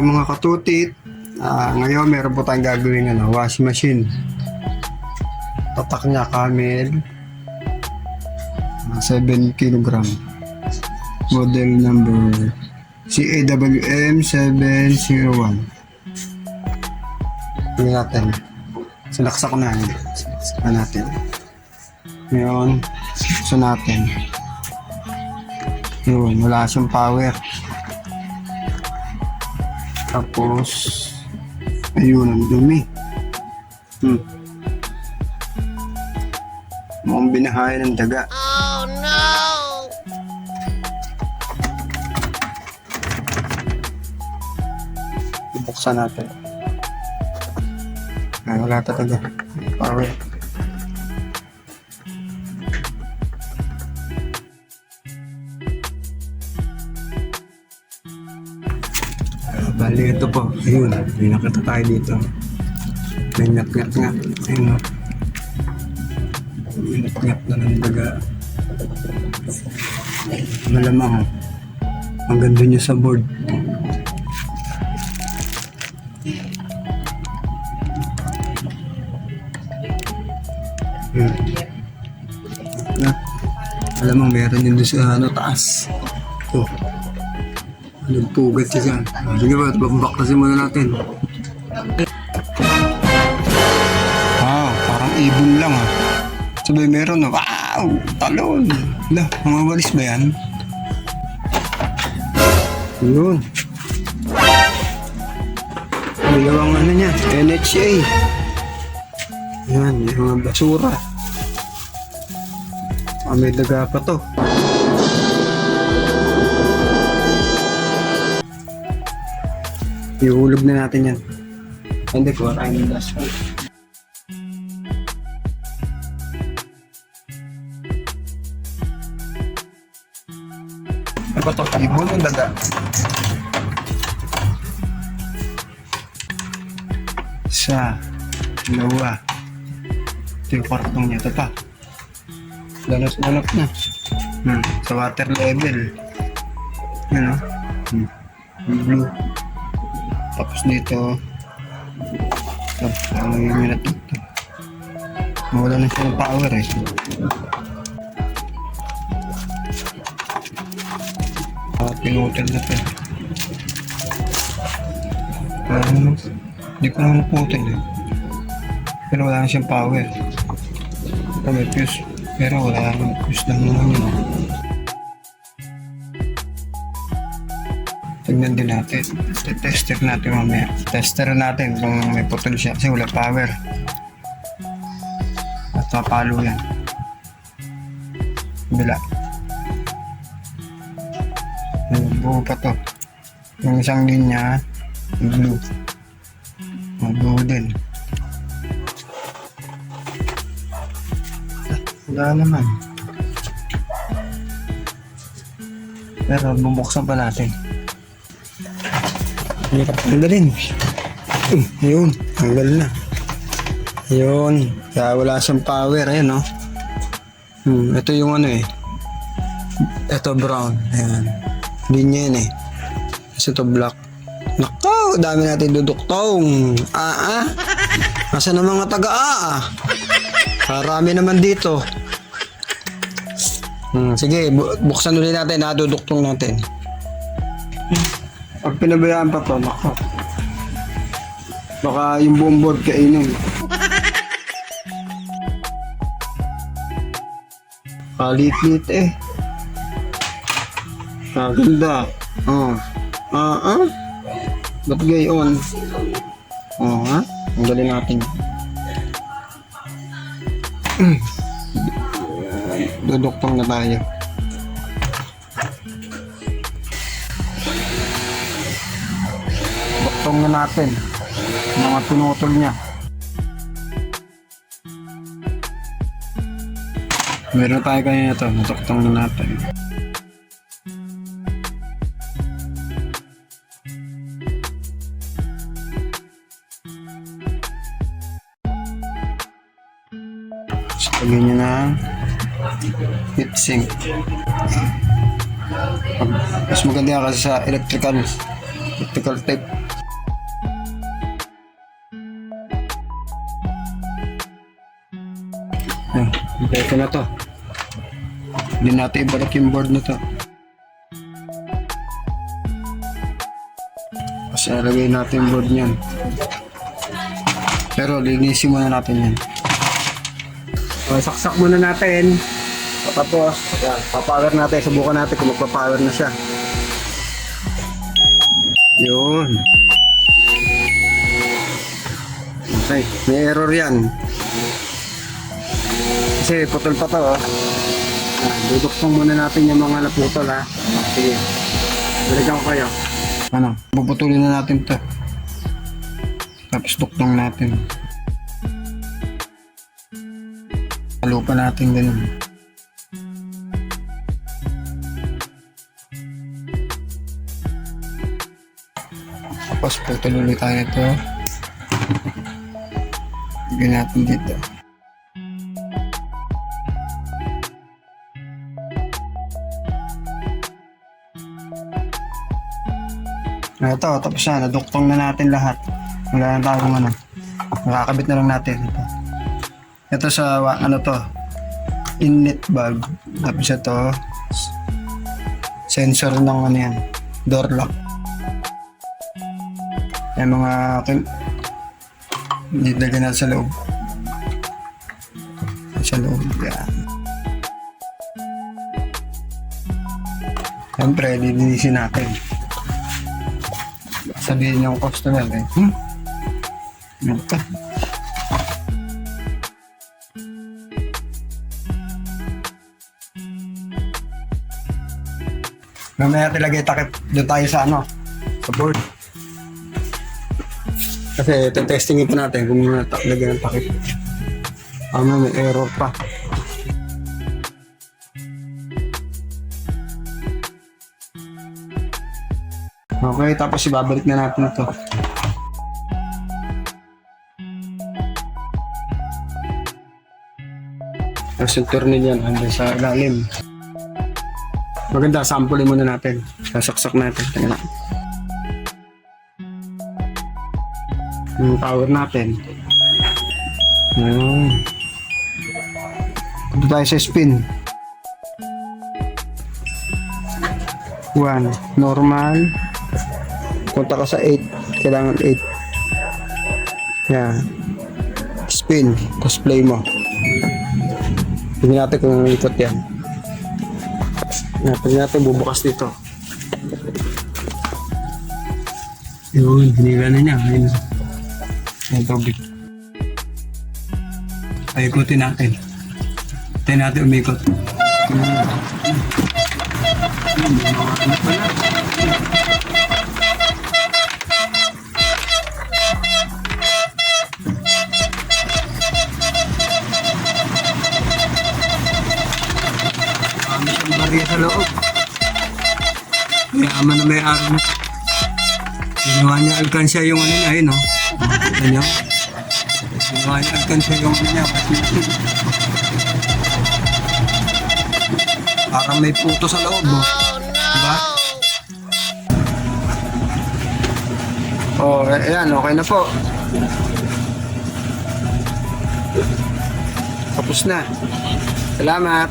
mga katutit. Ngayon meron po tayong gagawin washing machine. Tatak niya Camel 7 kg. Model number CAWM 701. Tingnan natin. Sinaksak na. Sinaksak natin. Ngayon, gusto natin. Yun, wala siyang power. Tapos, ayun, ang dumi. Mukhang binahayan ng daga. Oh no! Buksan natin. Ay, wala talaga. Power. Bali, ito po. Ayun, may nakita tayo dito. May ngat-ngat nga. Ayun, no? May ngat-ngat na ng daga. Malamang. Ang ganda niya sa board. Malamang meron yun doon sa taas. Oh. Nagpugat siya. Sige ba, babaktasin muna natin. Parang ibon lang Sabay meron wow! Talon! Mga walis ba yan? Yun. Dalawang niya, NHA. Yan, yung mga basura. May daga pa to. Ihulog na natin yan. Hindi ko, tayo ng dashboard. Ano ba ito? Ibon ng daga. Isa. Dalawa. Ito yung kartong niya. Ito pa. Lanos-lanap na. Sa water level. Yan blue. Tapos dito. Ano yung minute dito. Mawala na siya ng power Pinutin na ito. Hindi ko naman naputin Pero wala na siyang power. May fuse. Pero wala nang fuse lang naman yun. Tignan din natin. Tester natin mamaya. Tester natin kung may putol siya kasi wala power. At mapalo yan. Bila. Buo pa to. Yung isang linya, blue. Blue din. Wala naman. Pero bubuksan pa natin. Tanggalin. Ayun, tanggal na. Ayun, kaya wala siyang power. Ayan ito yung ito brown. Ayan. Linya yan kasi ito black. Nako, dami natin duduktong. Nasaan ang mga taga-A? Karami naman dito. Sige, buksan ulit natin. Duduktong natin. Pag pinabayaan pa to, nako. Baka yung buong board kainin. Kalit-lit ganda. Ba't gayon? Ang galing natin. Duduktong na tayo. Duktong na natin. Mga pinutol niya. Meron tayo kanina ito. Duktong na natin. Lagyan nyo ng heatsink. Mas maganda kasi sa electrical tape. Ayan, ito na to. Hindi natin ibalik yung board na to. Kasi alagay natin yung board niyan. Pero linisin muna natin yan. So, saksak muna natin. Tapos, yan, papower natin. Subukan natin kung magpapower na siya. Yun. Okay, may error yan. Kasi putol pa to, oh. Duduktong muna natin yung mga naputol, ha. Sige. Balikan ko kayo. Ano, puputulin na natin to. Tapos duktong natin. Lupa natin ganun. Tapos putol ulit tayo ito. Bigyan natin dito. Ito, tapos na. Naduktong na natin lahat. Wala na tayong ano. Nakakabit na lang natin. Ito sa, ano to, inlet valve. Tapos ito, sensor ng ano yan, door lock. Yung mga, nilagyan natin sa loob. Sa loob, yan. Siyempre, lilinisin natin. Sabihin yung customer eh, ano ka? Mamaya tilagay takip doon tayo sa ano, sa board. Kasi testingin pa natin kung lagyan ng takip. May error pa. Okay, tapos ibabalik na natin ito. Tapos yung tornilyo yan hanggang sa ilalim. Maganda, samplein muna natin. Sasaksak natin. Tingnan. Yung power natin. Ayan. Punta tayo sa spin. 1. Normal. Punta ka sa 8. Kailangan 8. Yan. Spin. Tapos play mo. Tingnan natin kung ikot yan. Tingnan natin bubukas dito. Yun. Hiniga na niya. Ayun. Yung tubig. Ay, ikutin natin. Tayo natin umikot. Barya sa loob. Mayaman na may araw na. Ginawa niya alkansya yung ano niya, ayun o. Kita niyo? Ginawa niya alkansya yung ano niya. Parang may puto sa loob o. Diba? Oh, ayan, okay na po. Tapos na. Salamat.